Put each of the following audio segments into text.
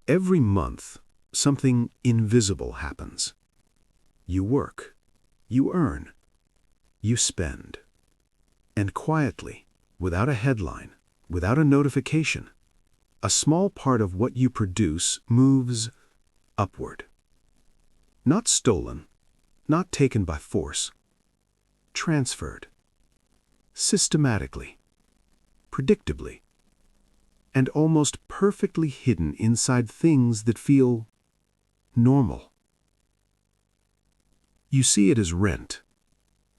Every month, something invisible happens. You work, you earn, you spend. And quietly, without a headline, without a notification, a small part of what you produce moves upward. Not stolen, not taken by force. Transferred. Systematically. Predictably. And almost perfectly hidden inside things that feel normal. You see it as rent,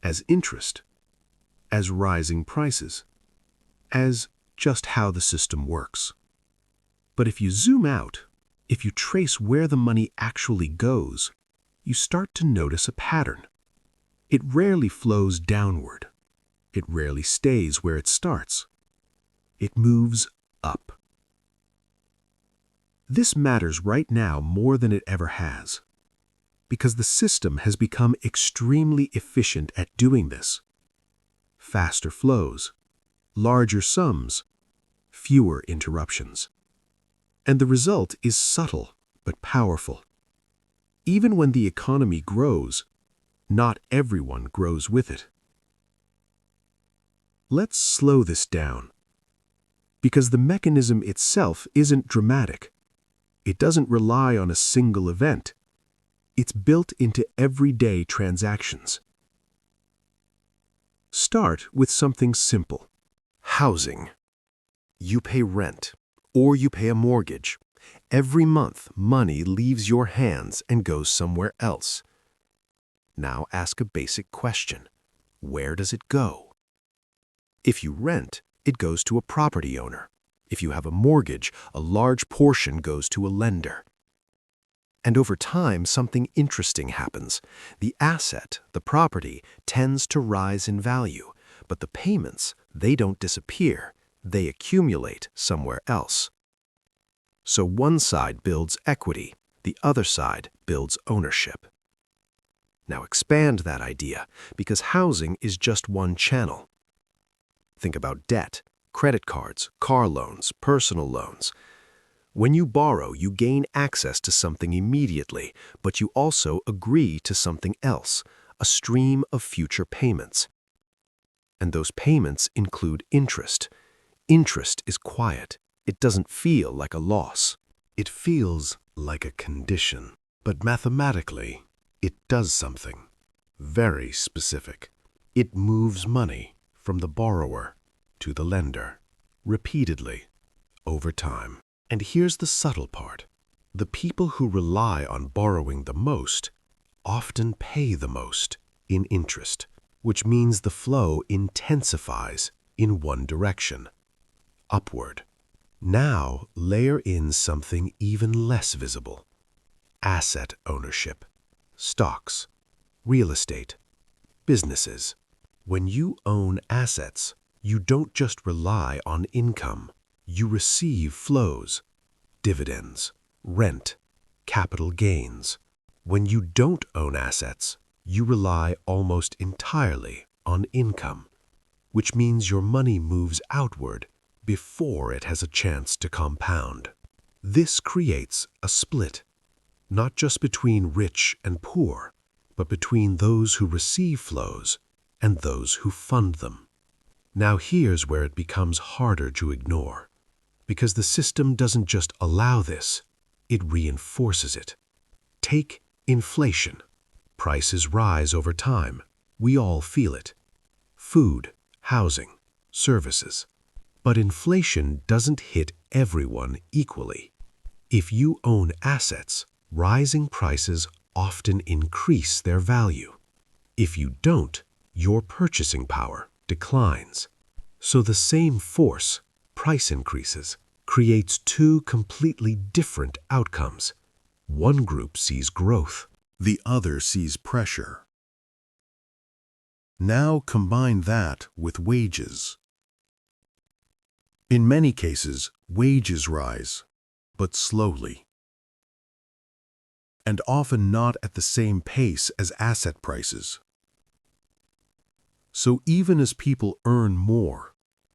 as interest, as rising prices, as just how the system works. But if you zoom out, if you trace where the money actually goes, you start to notice a pattern. It rarely flows downward. It rarely stays where it starts. It moves up. This matters right now more than it ever has, because the system has become extremely efficient at doing this. Faster flows, larger sums, fewer interruptions. And the result is subtle but powerful. Even when the economy grows, not everyone grows with it. Let's slow this down, because the mechanism itself isn't dramatic. It doesn't rely on a single event. It's built into everyday transactions. Start with something simple. Housing. You pay rent, or you pay a mortgage. Every month, money leaves your hands and goes somewhere else. Now ask a basic question. Where does it go? If you rent, it goes to a property owner. If you have a mortgage, a large portion goes to a lender. And over time, something interesting happens. The asset, the property, tends to rise in value, but the payments, they don't disappear. They accumulate somewhere else. So one side builds equity, the other side builds ownership. Now expand that idea, because housing is just one channel. Think about debt, credit cards, car loans, personal loans. When you borrow, you gain access to something immediately, but you also agree to something else, a stream of future payments. And those payments include interest. Interest is quiet. It doesn't feel like a loss. It feels like a condition. But mathematically, it does something very specific. It moves money from the borrower to the lender, repeatedly, over time. And here's the subtle part. The people who rely on borrowing the most often pay the most in interest, which means the flow intensifies in one direction, upward. Now layer in something even less visible. Asset ownership, stocks, real estate, businesses. When you own assets, you don't just rely on income. You receive flows, dividends, rent, capital gains. When you don't own assets, you rely almost entirely on income, which means your money moves outward before it has a chance to compound. This creates a split, not just between rich and poor, but between those who receive flows and those who fund them. Now here's where it becomes harder to ignore. Because the system doesn't just allow this, it reinforces it. Take inflation. Prices rise over time. We all feel it. Food, housing, services. But inflation doesn't hit everyone equally. If you own assets, rising prices often increase their value. If you don't, your purchasing power declines. So the same force, price increases, creates two completely different outcomes. One group sees growth, the other sees pressure. Now combine that with wages. In many cases, wages rise, but slowly, and often not at the same pace as asset prices. So even as people earn more,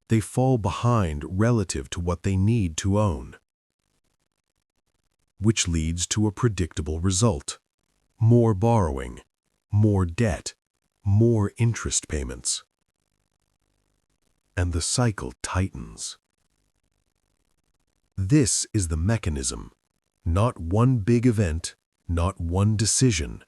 they fall behind relative to what they need to own. which leads to a predictable result: more borrowing, more debt, more interest payments. And the cycle tightens. This is the mechanism. Not one big event, not one decision.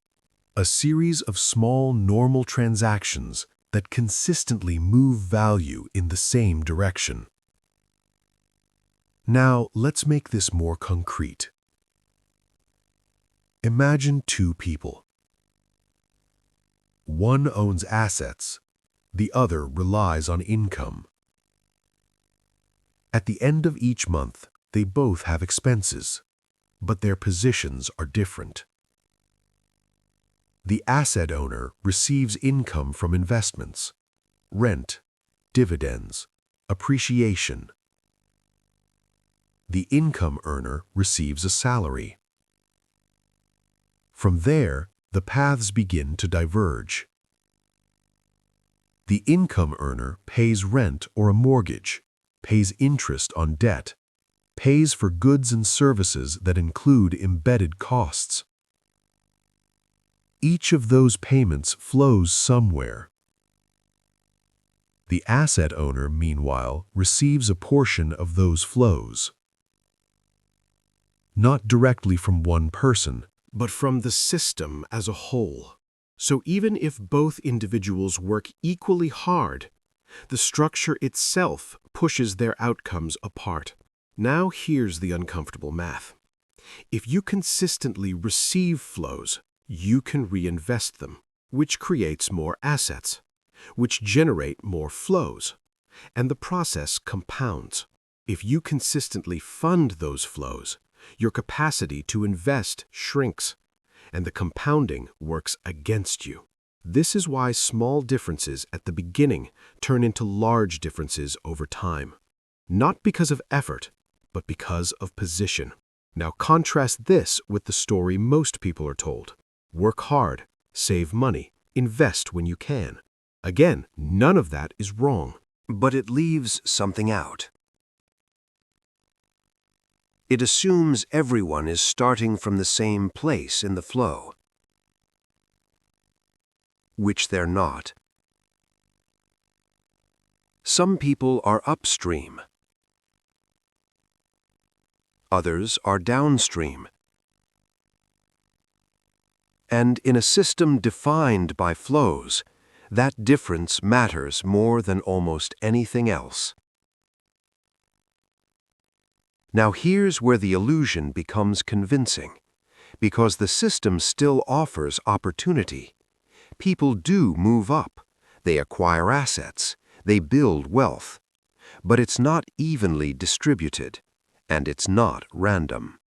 A series of small, normal transactions that consistently move value in the same direction. Now, let's make this more concrete. Imagine two people. One owns assets, the other relies on income. At the end of each month, they both have expenses, but their positions are different. The asset owner receives income from investments, rent, dividends, appreciation. The income earner receives a salary. From there, the paths begin to diverge. The income earner pays rent or a mortgage, pays interest on debt, pays for goods and services that include embedded costs. Each of those payments flows somewhere. The asset owner, meanwhile, receives a portion of those flows. Not directly from one person, but from the system as a whole. So even if both individuals work equally hard, the structure itself pushes their outcomes apart. Now here's the uncomfortable math. If you consistently receive flows, you can reinvest them, which creates more assets, which generate more flows, and the process compounds. If you consistently fund those flows, your capacity to invest shrinks, and the compounding works against you. This is why small differences at the beginning turn into large differences over time. Not because of effort, but because of position. Now contrast this with the story most people are told. Work hard, save money, invest when you can. Again, none of that is wrong. But it leaves something out. It assumes everyone is starting from the same place in the flow, which they're not. Some people are upstream. Others are downstream. And in a system defined by flows, that difference matters more than almost anything else. Now here's where the illusion becomes convincing, because the system still offers opportunity. People do move up, they acquire assets, they build wealth, but it's not evenly distributed, and it's not random.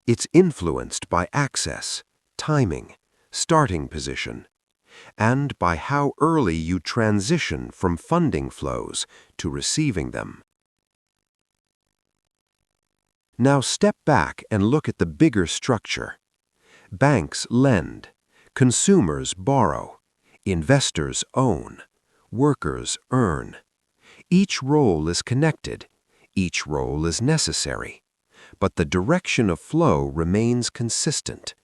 It's influenced by access, timing, starting position, and by how early you transition from funding flows to receiving them. Now step back and look at the bigger structure. Banks lend, consumers borrow, investors own, workers earn. Each role is connected, each role is necessary, but the direction of flow remains consistent,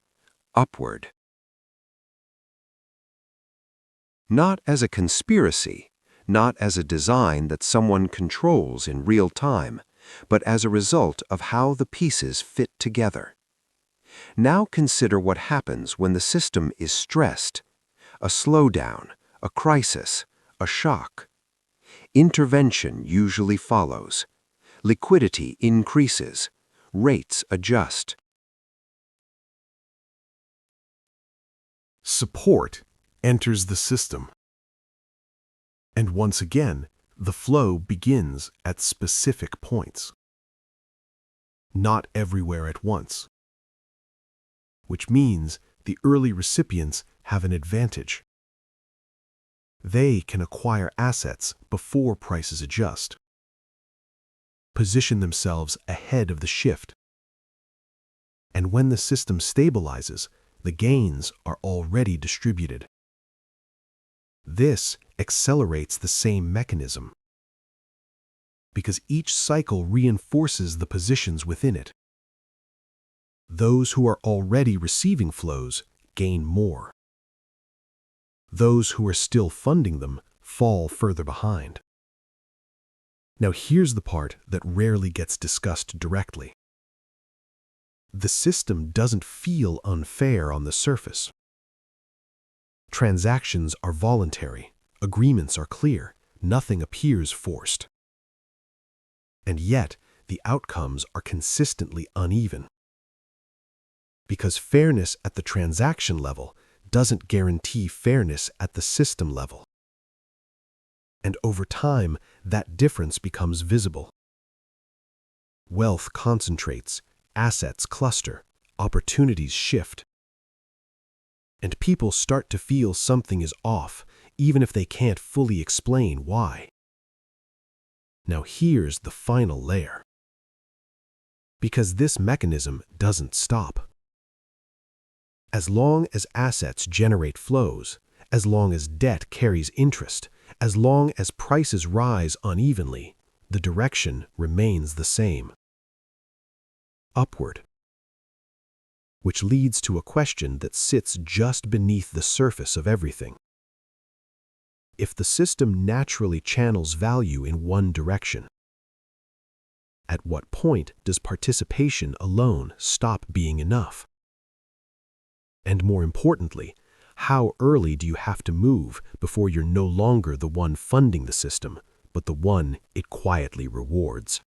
upward. Not as a conspiracy, not as a design that someone controls in real time, but as a result of how the pieces fit together. Now consider what happens when the system is stressed: a slowdown, a crisis, a shock. Intervention usually follows. Liquidity increases. Rates adjust. Support enters the system. And once again, the flow begins at specific points. Not everywhere at once. Which means the early recipients have an advantage. They can acquire assets before prices adjust, position themselves ahead of the shift. And when the system stabilizes, the gains are already distributed. This accelerates the same mechanism. because each cycle reinforces the positions within it. Those who are already receiving flows gain more. Those who are still funding them fall further behind. Now here's the part that rarely gets discussed directly. The system doesn't feel unfair on the surface. Transactions are voluntary, agreements are clear, nothing appears forced. And yet, the outcomes are consistently uneven. Because fairness at the transaction level doesn't guarantee fairness at the system level. And over time, that difference becomes visible. Wealth concentrates, assets cluster, opportunities shift. And people start to feel something is off, even if they can't fully explain why. Now here's the final layer. Because this mechanism doesn't stop. As long as assets generate flows, as long as debt carries interest, as long as prices rise unevenly, the direction remains the same. Upward. Which leads to a question that sits just beneath the surface of everything. If the system naturally channels value in one direction, at what point does participation alone stop being enough? And more importantly, how early do you have to move before you're no longer the one funding the system, but the one it quietly rewards?